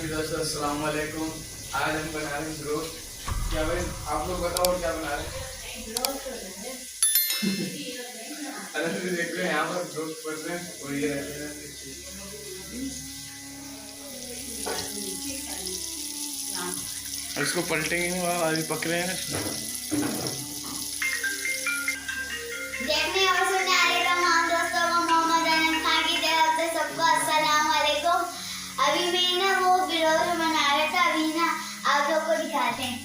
जी दोस्तों, अस्सलाम वालेकुम। आज हम बना रहे हैं रोस्ट। क्या भाई आप लोग बताओ क्या बना रहे हैं? अरे देख रहे हैं यहाँ पर रोस्ट कर रहे हैं और ये रहते हैं इसको पलटेंगे अभी पक रहे हैं। देखने और सुनने वाले तमाम दोस्तों को मोहम्मद अनम खान की तरफ से सबको अस्सलाम वालेकुम। अभी मैं ना वो बिलोज बना रहा था, अभी ना आप लोग को दिखाते हैं।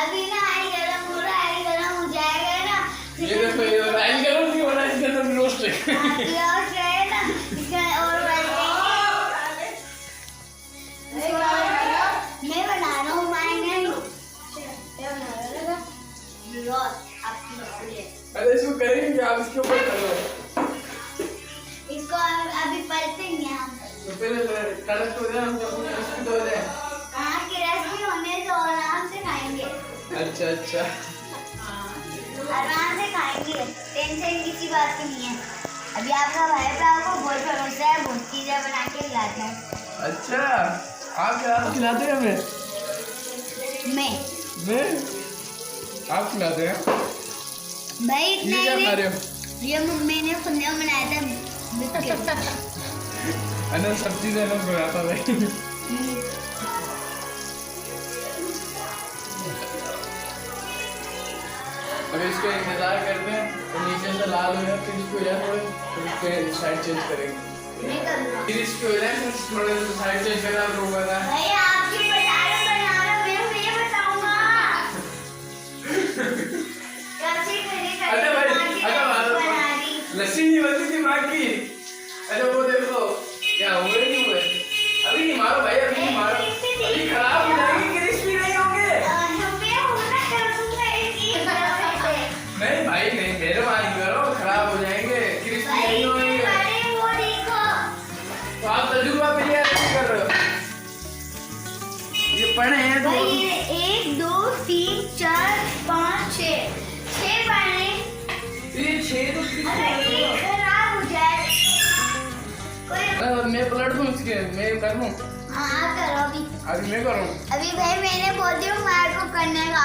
अभी ना आई गरम हो रहा है, गरम हो जाएगा ना। ये देखो ये राइस गरम नहीं हो रहा है, इसके अंदर रोस्ट है। बिलोज है ना, इसमें और मैं बना रहा हूँ बिलोज आपकी। अरे इसको करेंगे क्या? आप इसके ऊपर करो। इसको अभी पलटेंगे हम। तो पहले कड़क हो जाए, हम इसको धो दें। हाँ, कि रेसिपी होने तो आराम से खाएंगे। अच्छा अच्छा, आराम से खाएंगे, टेंशन किसी बात की नहीं है। अभी आपका भाई को बहुत भरोसा है, बहुत चीजें बना के खिलाते हैं। अच्छा आप क्या खिलाते हैं हमें? मैं आप खिलाते हैं भाई ये इतना क्या खा ही रहे हो? ये मैंने खुद ने बनाया था बिस्किट। अनंत सब चीजें अनंत बनाता भाई। अब इसको इंतजार करते हैं तो नीचे से लाल हो जाए, फिर इसको हो जाए थोड़े, फिर इसके साइड चेंज करेंगे। मैं करूँगा फिर इसको हो जाए, फिर थोड़े से साइड चेंज करना आप लोगों का। भाई, आप क्यों बता रहे हो? मैं बताऊंगा कैसे करें। अच्छा भाई, लस्सी नहीं बनती थी माँ की। अच्छा वो देखो क्या हुए नहीं हुए। अभी नहीं मारो भाई, अभी नहीं मारो, अभी खराब हो जाएगी, क्रिस्पी नहीं होंगे। नहीं भाई नहीं, मेहरबानी करो, खराब हो जाएंगे, क्रिस्पी नहीं होंगे। तो आप तजुर्बा पे ये कर रहे हो, ये पढ़े हैं तो 1 2 3 4 5 6 पढ़े। ये 6 तो खराब हो जाए मैं पलट दूं इसके, मैं कर लूं? हाँ करो अभी मैं करूं? अभी भाई मैंने बोल दिया मार को करने का।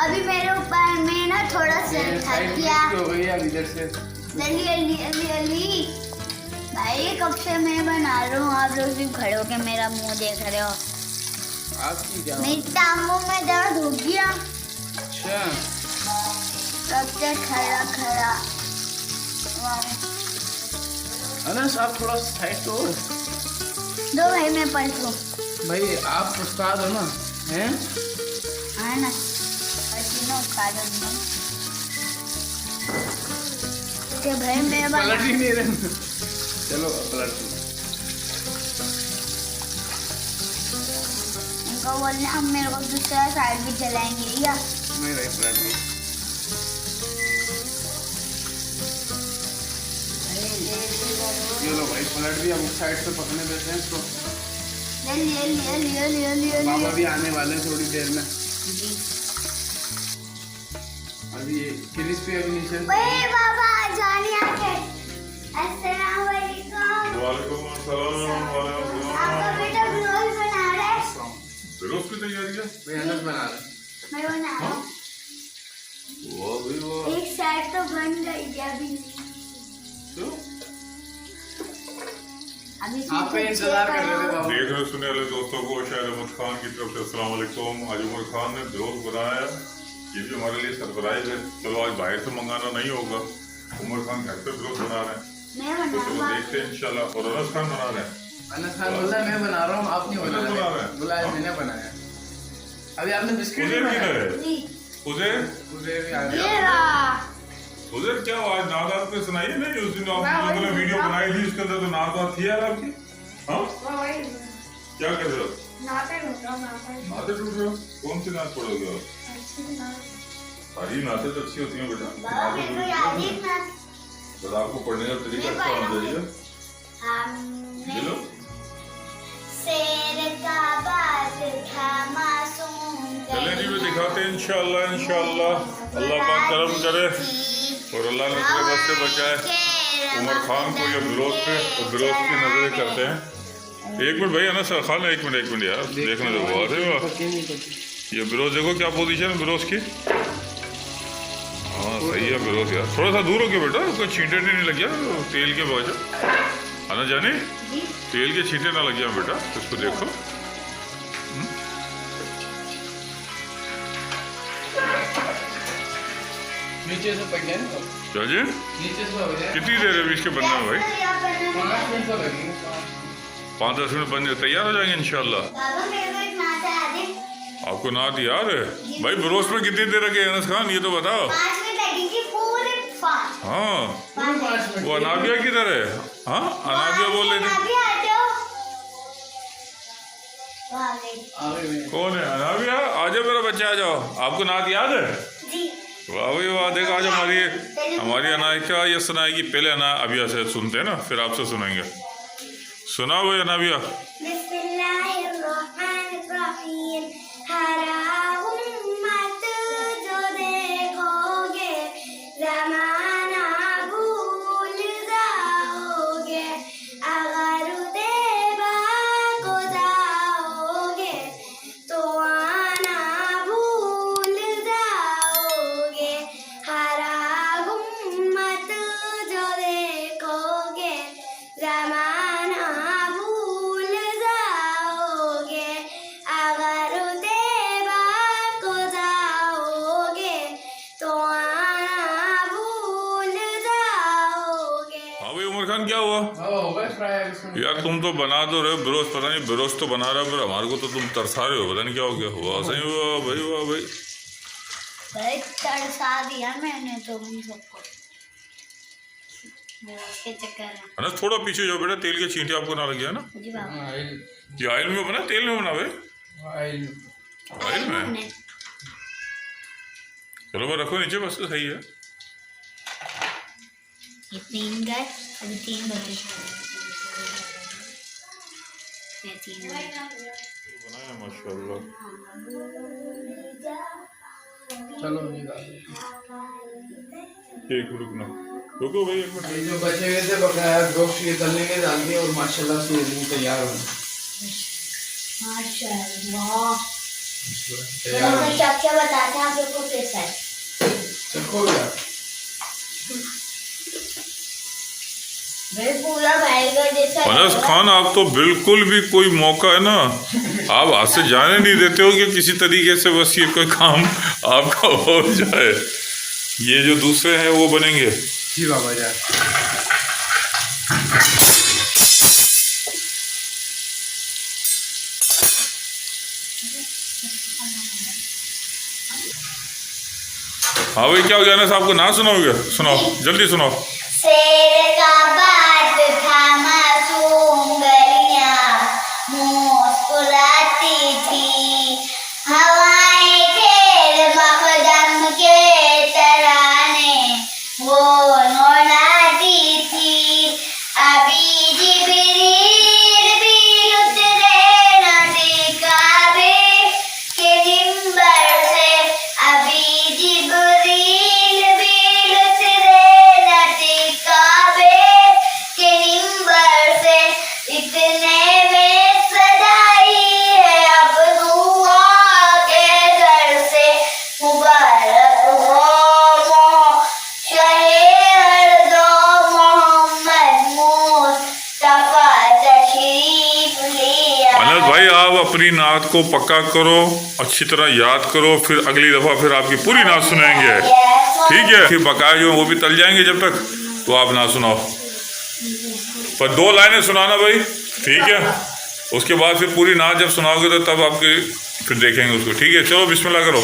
अभी मेरे ऊपर में ना थोड़ा सा साइड किया हो गई है इधर से। जल्दी भाई, कब से मैं बना रहा हूँ, आप लोग सिर्फ खड़े होके मेरा मुंह देख रहे हो। आपकी क्या? मेरी टांगों में दर्द हो गया, अच्छा सबसे खड़ा अनस आप थोड़ा साइड तो हो। दो भाई, मैं पलट लूँ। भाई आप उस्ताद हो ना, हैं? हाँ ना, के भाई मैं पलट ही नहीं रहे। चलो पलट दो। इनको बोलने हम मेरे को दूसरा साइड भी चलाएंगे या नहीं रही पलट दो। चलो भाई पलट दिया, उस साइड से पकड़ने देते हैं इसको। लिया बाबा भी आने वाले हैं थोड़ी देर में। अभी ये क्रिस्पी अभी नीचे। बाबा जाने आके। अस्सलाम वालेकुम। वालेकुम अस्सलाम आपका बेटा बिलोज बना रहा है। बिलोज की तैयारी है? भाई अनस बना रहा है। मैं बना रहा हूँ। वाह भाई वाह। एक साइड तो बन गई है अभी। क्यों? अभी आपका इंतजार कर रहे थे बाबा। देख रहे सुनने वाले दोस्तों को शायद अहमद खान की तरफ से अस्सलाम वालेकुम। आज उमर खान ने बिलोज बनाया, ये भी हमारे लिए सरप्राइज है। चलो आज बाहर से मंगाना नहीं होगा, उमर खान घर पे बिलोज बना रहे हैं, मैं तो बना चलो रहा देखते हैं इंशाल्लाह। और अनस खान बना रहे हैं। अनस खान बोल रहा है मैं बना रहा हूँ, आप नहीं बना बना रहे रहे। हैं। बोला है मैंने बनाया। अभी आपने बिस्किट उधर बनाया। किधर है? जी उधर उधर भी आ ये गया। रहा। उधर क्या आज नादात पे सुनाई नहीं? उस दिन आपने वीडियो बनाई थी, उसके अंदर तो नादात थी यार आपकी। हाँ क्या कर रहे हो? नाते टूट रहे हो? कौन सी नात पड़ोगे आप? सारी नाते तो अच्छी होती हैं बेटा। बाबा मेरे को याद ही ना। बस आपको पढ़ने का तरीका अच्छा होना चाहिए। हमने शेर का बात था मासूम। चलें जी, भी दिखाते हैं इंशाल्लाह। अल्लाह पाक करम करे और अल्लाह ने अपने बस से बचाए उमर खान को। ये बिलोज पे और बिलोज की नजरें करते हैं। एक मिनट भाई अनस खा ले, एक मिनट यार, देखने दो। बहुत है वाह, ये बिरोज देखो क्या पोजीशन है बिरोज की। हाँ सही है बिरोज यार, थोड़ा सा दूर हो गया बेटा, उसको छींटे नहीं लग गया तेल के वजह, है ना जाने, तेल के छींटे ना लग गया बेटा, इसको देखो। नीचे से पक गया ना। क्या जी? नीचे से हो गया। कितनी देर है अभी इसके बनने में भाई? 5 मिनट तो लगेंगे। 5-10 मिनट बन तैयार हो जाएंगे इंशाल्लाह। बाबा मेरे को एक नाता याद है। आपको नात याद है भाई? बिरोज में कितनी देर रखे अनस खान, ये तो बताओ। 5 मिनट लगेंगे पूरे 5। हाँ 5 मिनट। वो अनाबिया किधर है? हाँ अनाबिया बोल रहे थे। अभी आ जाओ। वहाँ गई। आगे कौन है अनाबिया? आ जाओ मेरा बच्चा, आ जाओ। आपको नात याद है? जी। वाह भाई वाह, देखो आज हमारी अनायका ये सुनाएगी। पहले अनाबिया से सुनते हैं ना, फिर आपसे सुनाएंगे। सुनाओ भाई अनाबिया। बिस्मिल्लाहिर्रहमानिर्रहीम। हरा उम्मत जो देखोगे ज़माना भूल जाओगे, अगर देवा को जाओगे तो आना भूल जाओगे। हरा उम्मत जो देखोगे ज़माना भूल जाओगे, अगर देवा को जाओगे तो आना भूल जाओगे। हाँ भाई उमर खान क्या हुआ? हो गए फ्राई इसमें। यार तुम तो बना दो रहे बिरोज, पता नहीं बिरोज तो बना रहा है, पर हमारे को तो तुम तरसा रहे हो, पता नहीं क्या हो गया। हुआ सही हुआ भाई, वाह भाई। भाई तड़सा दिया मैंने तो उन सबको के चक्कर में। है ना, थोड़ा पीछे जाओ बेटा, तेल के छींटे आपको ना लग गया ना। जी बाबा। ये ऑयल में बना तेल में बना भाई? ऑयल। ऑयल में? चलो भाई रखो नीचे, बस सही है। ये 3 गए, अभी 3 बचे। मैं 3 बनाया माशाल्लाह। चलो निकाल। एक मिनट रुकना, रुको भाई एक मिनट। ये जो बचे हुए थे बकाया गोश्त ये तलने के डाल दिए और माशाल्लाह से ये तैयार हो गए। माशाल्लाह। तैयार हो मैं क्या बताते हैं आप लोग को कैसा है। चखो यार। भाई पूरा बैलगाड़ी जैसा अनस खान आप तो बिल्कुल भी कोई मौका है ना, आप हाथ से जाने नहीं देते हो कि किसी तरीके से बस ये कोई काम आपका हो जाए। ये जो दूसरे हैं वो बनेंगे। जी बाबा जान। हाँ भाई क्या हो गया अनस, आपको ना सुनाओगे? सुनाओ जल्दी सुनाओ। शेर का बात था मासूम गलियां मुस्कुराती थी, हवाएं खेल मखदम के तराने वो नौलाती थी। अभी जिब्रील भी उतरे नदी काबे के मिंबर से, अभी जिब्रील भी उतरे नदी काबे के मिंबर से, इतने में सदाई है अब दुआ के घर से। मुबारक हो शाहे हरदो मोहम्मद मुस्तफा तशरीफ लिया। अनस भाई आप अपनी नात को पक्का करो, अच्छी तरह याद करो, फिर अगली दफ़ा फिर आपकी पूरी नात सुनाएंगे, ठीक है? फिर बकाया जो वो भी तल जाएंगे जब तक, तो आप ना सुनाओ, पर 2 लाइनें सुनाना भाई, ठीक है? उसके बाद फिर पूरी नात जब सुनाओगे तो तब आपके फिर देखेंगे उसको, ठीक है? चलो बिस्मिल्लाह करो।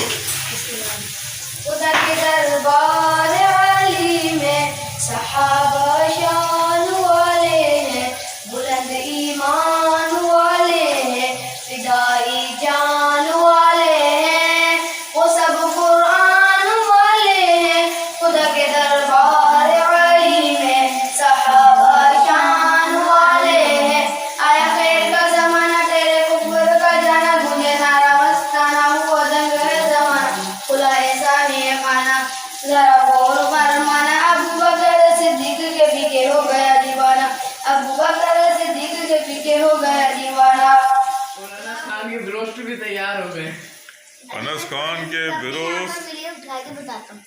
खुदा के दरबार अली में सहाबा शान वाले हैं, बुलंद ईमान वाले हैं, फिदाई जान वाले हैं, वो सब कुरान वाले हैं। खुदा के दरबार अली में सहाबा शान वाले हैं, आया खैर का जमाना तेरे कुफ्र का जाना, गुने नारा मस्ताना हुआ दंगर जमाना, खुला ऐसा नहीं खाना जरा गौर फरमाना। अबू बकर सिद्दीक के पीछे हो गया दीवाना, अबू बकर सिद्दीक के पीछे हो गया दीवाना। रोस्ट भी तैयार हो गए। अनस खान के बिरोस वीडियो उठा के बताता हूँ।